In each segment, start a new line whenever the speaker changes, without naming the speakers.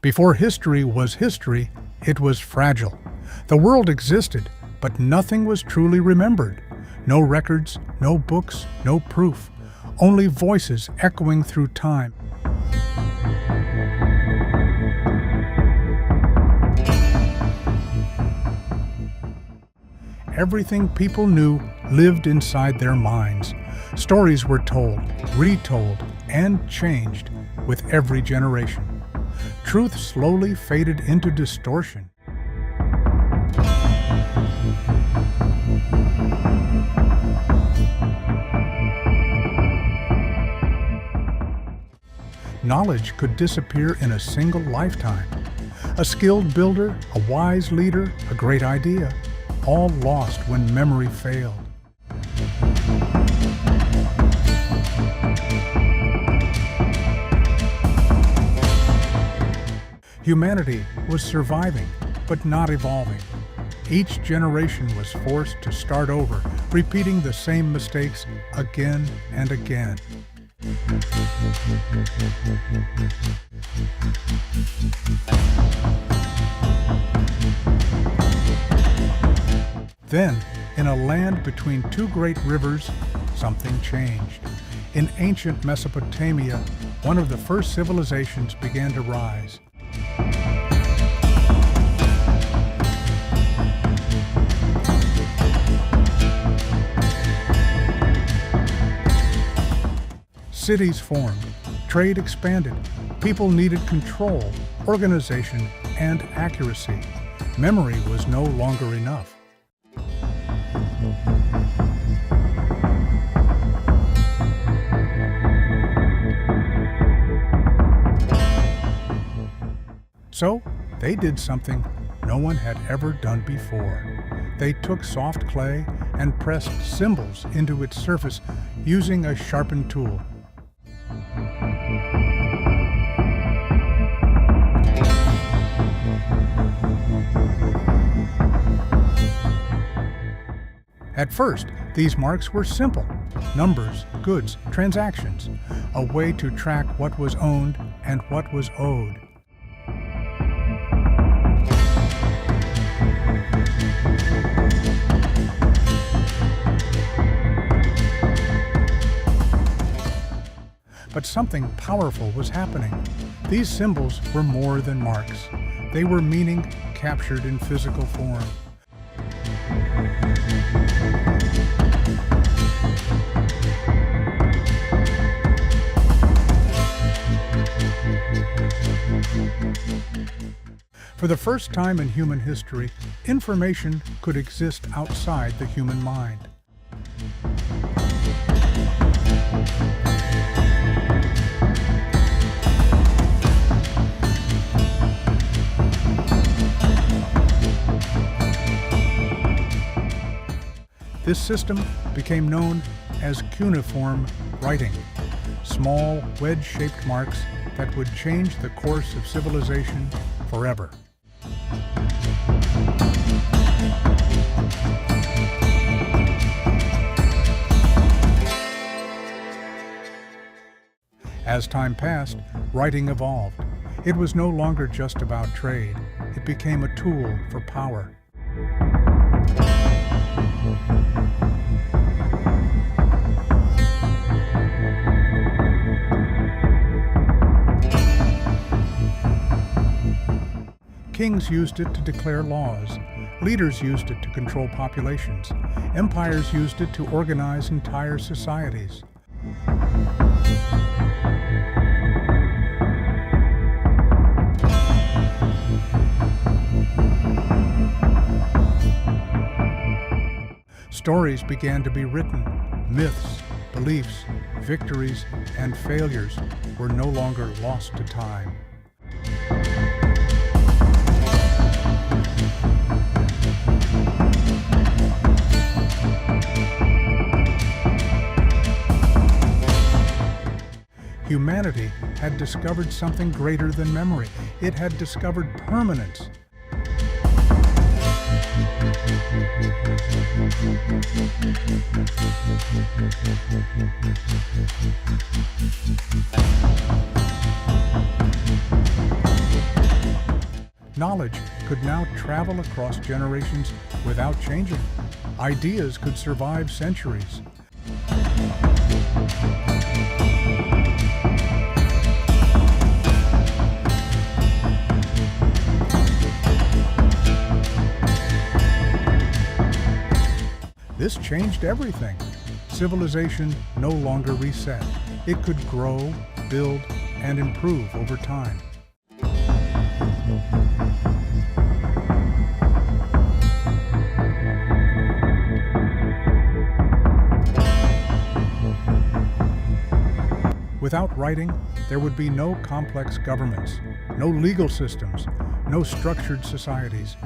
Before history was history, it was fragile. The world existed, but nothing was truly remembered. No records, no books, no proof. Only voices echoing through time. Everything people knew lived inside their minds. Stories were told, retold, and changed with every generation. Truth slowly faded into distortion. Knowledge could disappear in a single lifetime. A skilled builder, a wise leader, a great idea, all lost when memory failed. Humanity was surviving, but not evolving. Each generation was forced to start over, repeating the same mistakes again and again. Then, in a land between two great rivers, something changed. In ancient Mesopotamia, one of the first civilizations began to rise. Cities formed, trade expanded, people needed control, organization, and accuracy. Memory was no longer enough. So, they did something no one had ever done before. They took soft clay and pressed symbols into its surface using a sharpened tool. At first, these marks were simple: numbers, goods, transactions, a way to track what was owned and what was owed. But something powerful was happening. These symbols were more than marks. They were meaning captured in physical form. For the first time in human history, information could exist outside the human mind. This system became known as cuneiform writing, small wedge-shaped marks that would change the course of civilization forever. As time passed, writing evolved. It was no longer just about trade. It became a tool for power. Kings used it to declare laws. Leaders used it to control populations. Empires used it to organize entire societies. Stories began to be written. Myths, beliefs, victories, and failures were no longer lost to time. Humanity had discovered something greater than memory. It had discovered permanence. Knowledge could now travel across generations without changing. Ideas could survive centuries. This changed everything. Civilization no longer reset. It could grow, build, and improve over time. Without writing, there would be no complex governments, no legal systems, no structured societies.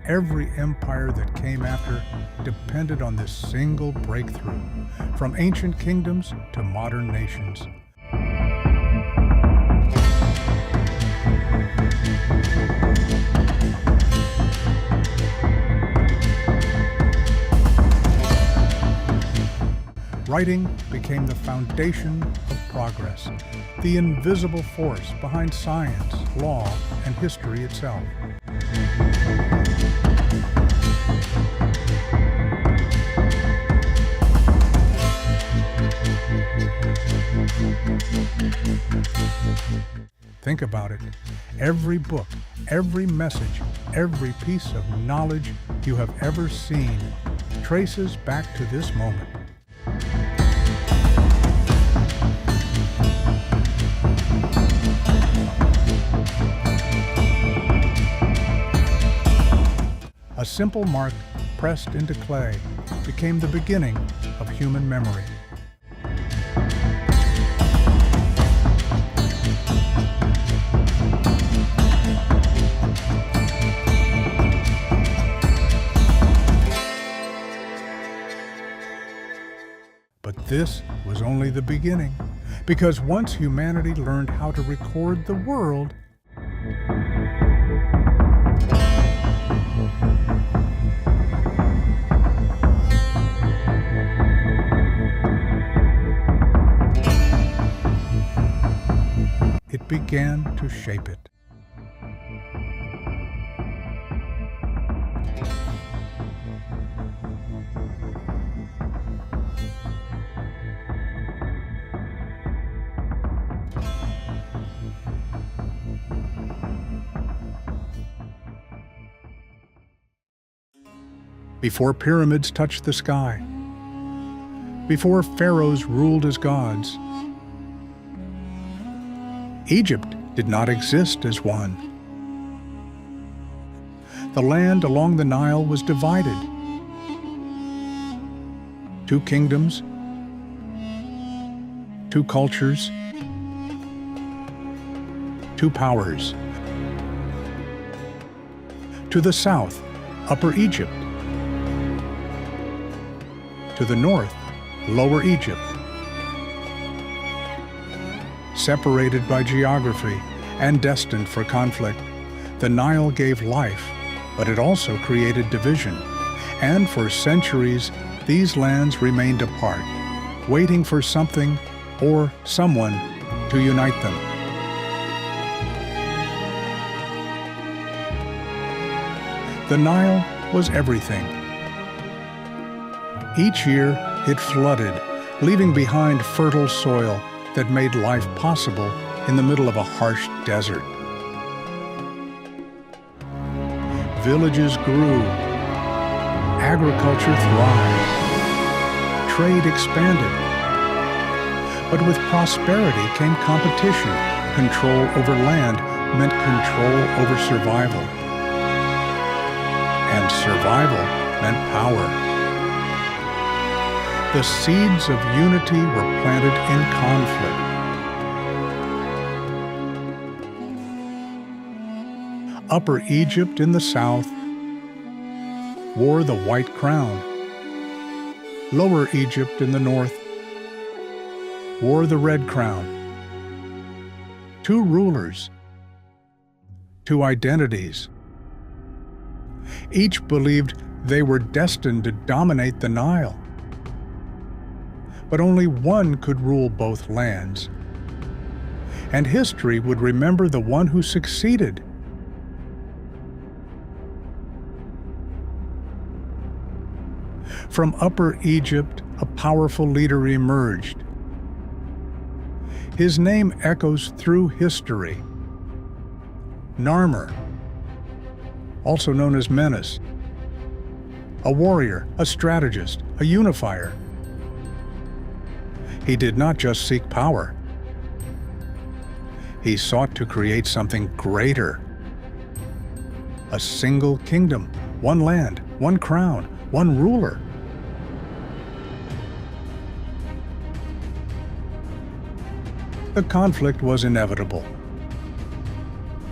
Every empire that came after depended on this single breakthrough, from ancient kingdoms to modern nations. Writing became the foundation of progress, the invisible force behind science, law, and history itself. Think about it. Every book, every message, every piece of knowledge you have ever seen traces back to this moment. A simple mark pressed into clay became the beginning of human memory. But this was only the beginning, because once humanity learned how to record the world, it began to shape it. Before pyramids touched the sky, before pharaohs ruled as gods, Egypt did not exist as one. The land along the Nile was divided. Two kingdoms, two cultures, two powers. To the south, Upper Egypt. To the north, Lower Egypt. Separated by geography and destined for conflict, the Nile gave life, but it also created division. And for centuries, these lands remained apart, waiting for something or someone to unite them. The Nile was everything. Each year, it flooded, leaving behind fertile soil that made life possible in the middle of a harsh desert. Villages grew, agriculture thrived, trade expanded. But with prosperity came competition. Control over land meant control over survival. And survival meant power. The seeds of unity were planted in conflict. Upper Egypt in the south wore the white crown. Lower Egypt in the north wore the red crown. Two rulers, two identities. Each believed they were destined to dominate the Nile. But only one could rule both lands, and history would remember the one who succeeded. From Upper Egypt, a powerful leader emerged. His name echoes through history. Narmer, also known as Menes, a warrior, a strategist, a unifier. He did not just seek power. He sought to create something greater. A single kingdom, one land, one crown, one ruler. The conflict was inevitable.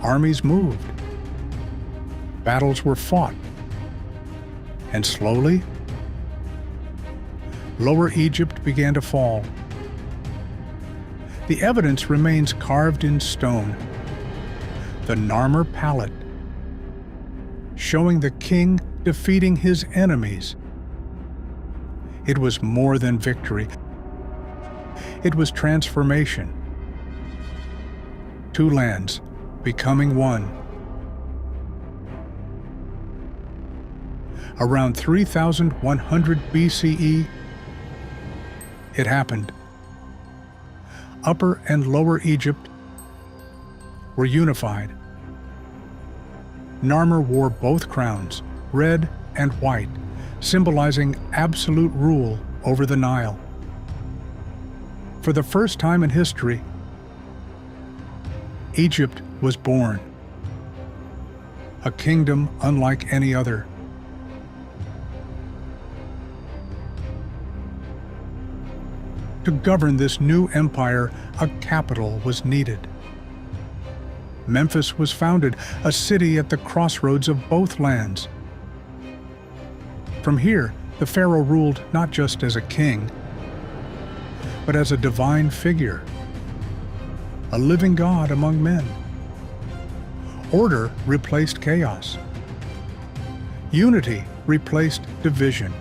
Armies moved. Battles were fought. And slowly, Lower Egypt began to fall. The evidence remains carved in stone. The Narmer palette, showing the king defeating his enemies. It was more than victory. It was transformation. Two lands becoming one. Around 3100 BCE, it happened. Upper and Lower Egypt were unified. Narmer wore both crowns, red and white, symbolizing absolute rule over the Nile. For the first time in history, Egypt was born, a kingdom unlike any other. To govern this new empire, a capital was needed. Memphis was founded, a city at the crossroads of both lands. From here, the pharaoh ruled not just as a king, but as a divine figure, a living God among men. Order replaced chaos. Unity replaced division.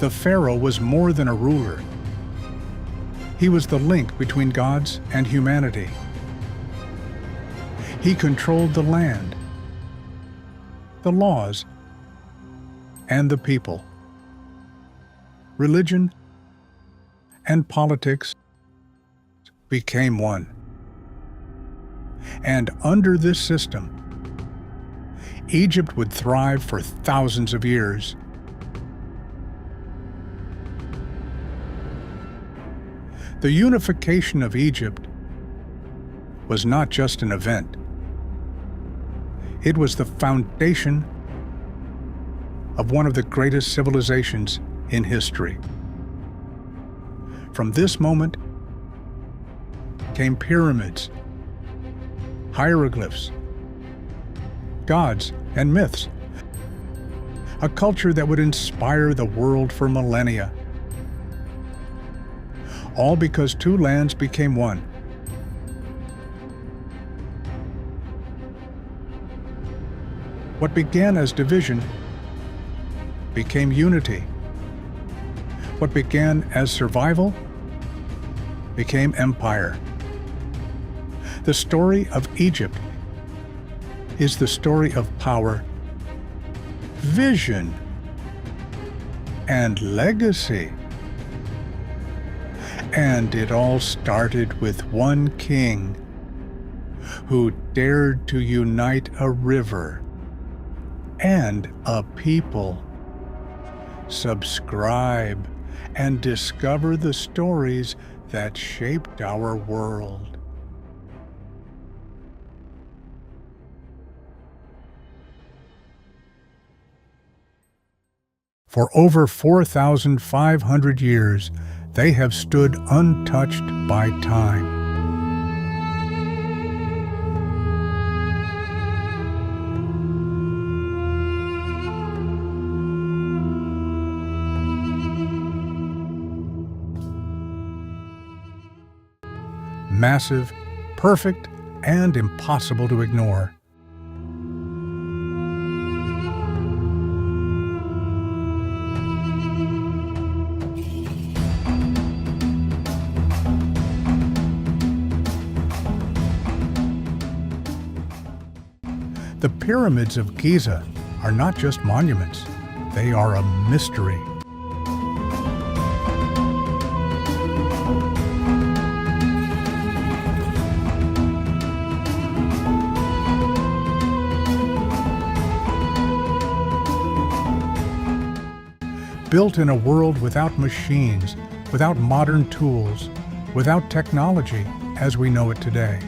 The pharaoh was more than a ruler. He was the link between gods and humanity. He controlled the land, the laws, and the people. Religion and politics became one. And under this system, Egypt would thrive for thousands of years. The unification of Egypt was not just an event. It was the foundation of one of the greatest civilizations in history. From this moment came pyramids, hieroglyphs, gods, and myths, a culture that would inspire the world for millennia. All because two lands became one. What began as division became unity. What began as survival became empire. The story of Egypt is the story of power, vision, and legacy. And it all started with one king who dared to unite a river and a people. Subscribe and discover the stories that shaped our world. For over 4,500 years, they have stood untouched by time. Massive, perfect and impossible to ignore. The pyramids of Giza are not just monuments, they are a mystery. Built in a world without machines, without modern tools, without technology as we know it today.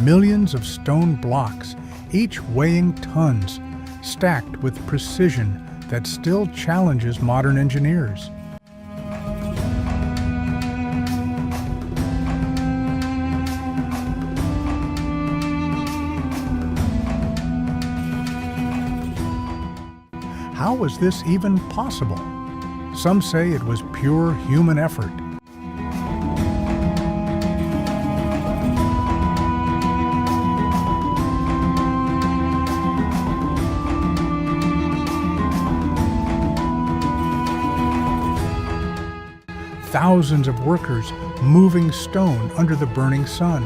Millions of stone blocks, each weighing tons, stacked with precision that still challenges modern engineers. How was this even possible? Some say it was pure human effort. Thousands of workers moving stone under the burning sun.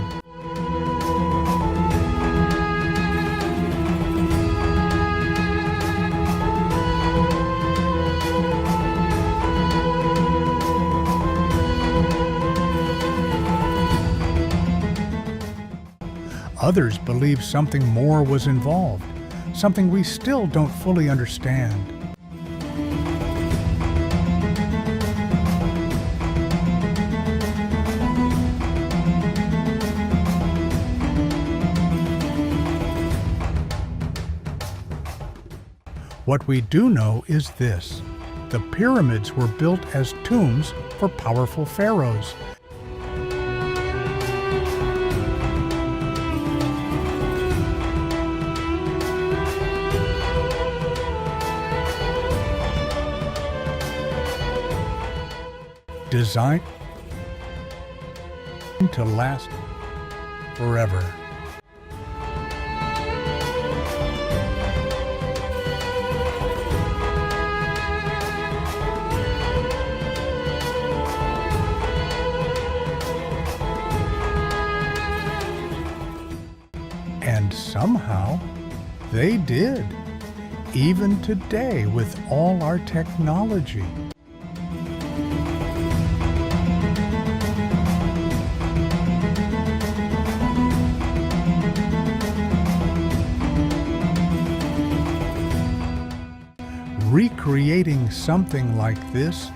Others believe something more was involved, something we still don't fully understand. What we do know is this: the pyramids were built as tombs for powerful pharaohs. Designed to last forever. And somehow, they did, even today with all our technology. Recreating something like this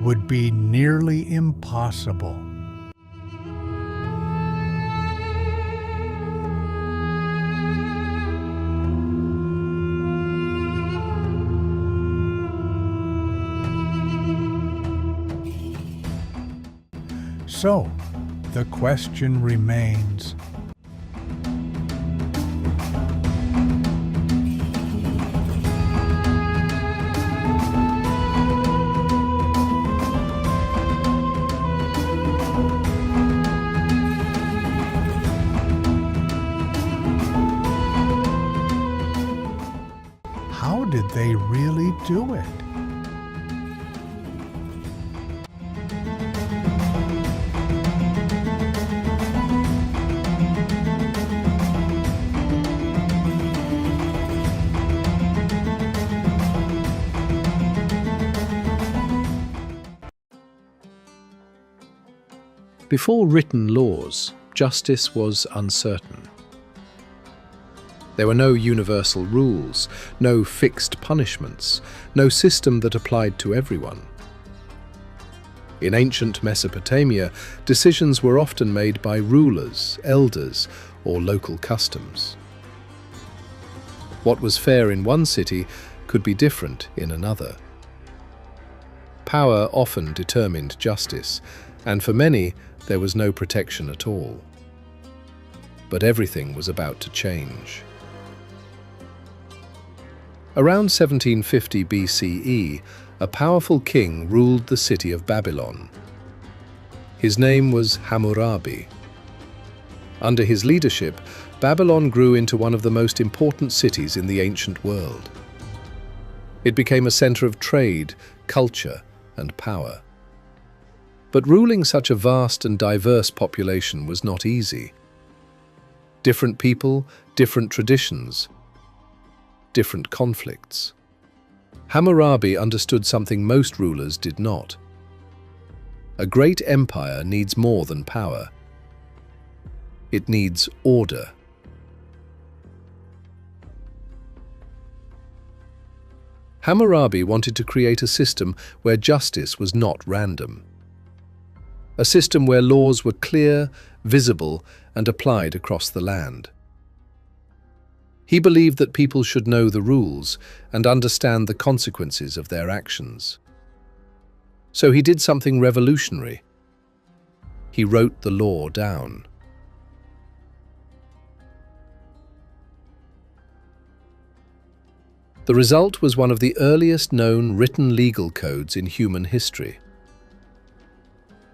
would be nearly impossible. So, the question remains: how did they really do it?
Before written laws, justice was uncertain. There were no universal rules, no fixed punishments, no system that applied to everyone. In ancient Mesopotamia, decisions were often made by rulers, elders, or local customs. What was fair in one city could be different in another. Power often determined justice, and for many, there was no protection at all. But everything was about to change. Around 1750 BCE, a powerful king ruled the city of Babylon. His name was Hammurabi. Under his leadership, Babylon grew into one of the most important cities in the ancient world. It became a center of trade, culture, and power. But ruling such a vast and diverse population was not easy. Different people, different traditions, different conflicts. Hammurabi understood something most rulers did not. A great empire needs more than power. It needs order. Hammurabi wanted to create a system where justice was not random. A system where laws were clear, visible, and applied across the land. He believed that people should know the rules and understand the consequences of their actions. So he did something revolutionary. He wrote the law down. The result was one of the earliest known written legal codes in human history.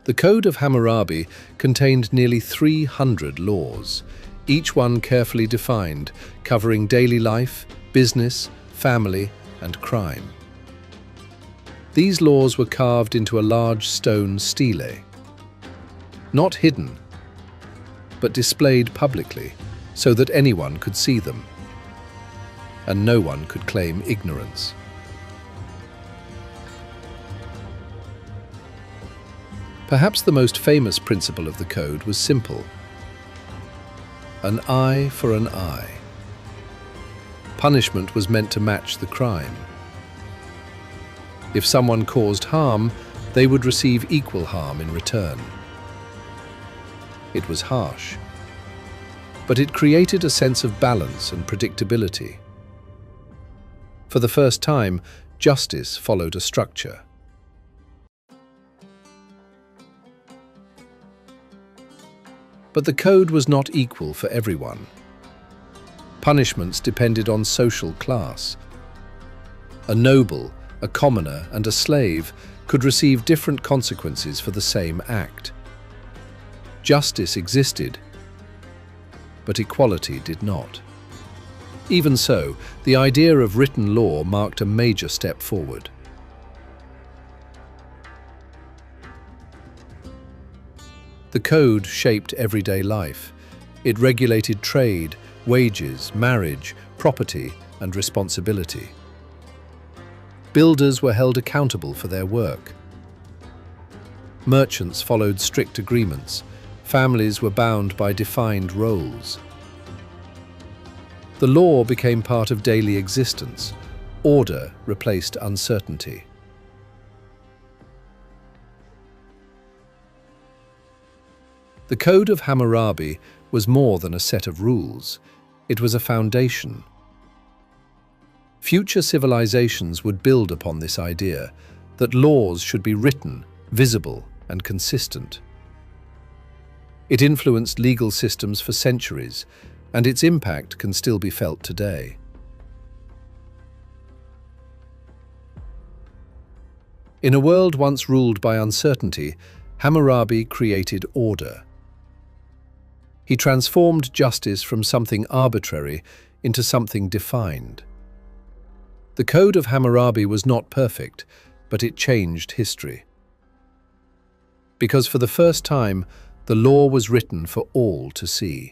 The Code of Hammurabi contained nearly 300 laws, each one carefully defined, covering daily life, business, family, and crime. These laws were carved into a large stone stele, not hidden, but displayed publicly so that anyone could see them, and no one could claim ignorance. Perhaps the most famous principle of the code was simple: an eye for an eye. Punishment was meant to match the crime. If someone caused harm, they would receive equal harm in return. It was harsh, but it created a sense of balance and predictability. For the first time, justice followed a structure. But the code was not equal for everyone. Punishments depended on social class. A noble, a commoner, and a slave could receive different consequences for the same act. Justice existed, but equality did not. Even so, the idea of written law marked a major step forward. The code shaped everyday life. It regulated trade, wages, marriage, property, and responsibility. Builders were held accountable for their work. Merchants followed strict agreements. Families were bound by defined roles. The law became part of daily existence. Order replaced uncertainty. The Code of Hammurabi was more than a set of rules. It was a foundation. Future civilizations would build upon this idea that laws should be written, visible, and consistent. It influenced legal systems for centuries, and its impact can still be felt today. In a world once ruled by uncertainty, Hammurabi created order. He transformed justice from something arbitrary into something defined. The Code of Hammurabi was not perfect, but it changed history. Because for the first time, the law was written for all to see.